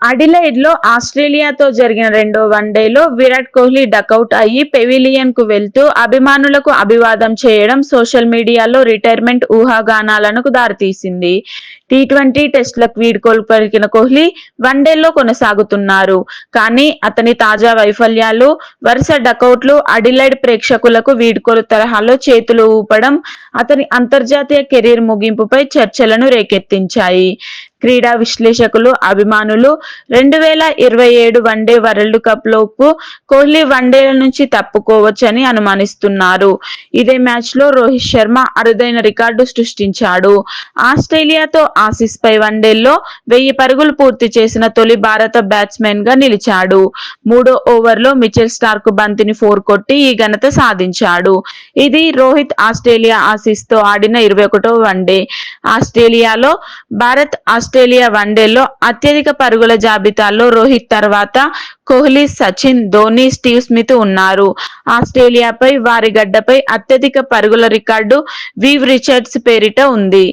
Adelaide లో ఆస్ట్రేలియాతో జరిగిన రెండో వన్డేలో విరాట్ కోహ్లీ డకౌట్ అయ్యి పెవిలియన్ కు వెళ్తూ అభిమానులకు అభివాదం చేయడం సోషల్ మీడియాలో రిటైర్మెంట్ ఊహాగానాలకు దారితీసింది. టీ20 టెస్టులకు వీడ్కోలు పలికిన కోహ్లీ వన్డేల్లో కొనసాగుతున్నారు. కానీ అతని తాజా వైఫల్యాలు, వరుస డకౌట్లు అడిలైడ్ ప్రేక్షకులకు వీడ్కోలు తరహాలో చేతులు ఊపడం అతని అంతర్జాతీయ కెరీర్ ముగింపుపై చర్చలను రేకెత్తించాయి. క్రీడా విశ్లేషకులు, అభిమానులు 2027 వన్డే వరల్డ్ కప్ లోపు కోహ్లీ వన్డేల నుంచి తప్పుకోవచ్చని అనుమానిస్తున్నారు. ఇదే మ్యాచ్ లో రోహిత్ శర్మ అరుదైన రికార్డు సృష్టించాడు. ఆస్ట్రేలియాతో ఆసీస్ పై వన్డేల్లో 1000 పరుగులు పూర్తి చేసిన తొలి భారత బ్యాట్స్మెన్ గా నిలిచాడు. మూడో ఓవర్లో మిచెల్ స్టార్క్ బంతిని 4 కొట్టి ఈ ఘనత సాధించాడు. ఇది రోహిత్ ఆస్ట్రేలియా ఆసీస్ తో ఆడిన 21వ వన్డే. ఆస్ట్రేలియాలో భారత్ ఆస్ట్రేలియా వన్డేల్లో అత్యధిక పరుగుల జాబితాలో రోహిత్ తర్వాత కోహ్లీ, సచిన్, ధోనీ, స్టీవ్ స్మిత్ ఉన్నారు. ఆస్ట్రేలియాపై వారి గడ్డపై అత్యధిక పరుగుల రికార్డు వివ్ రిచర్డ్స్ పేరిట ఉంది.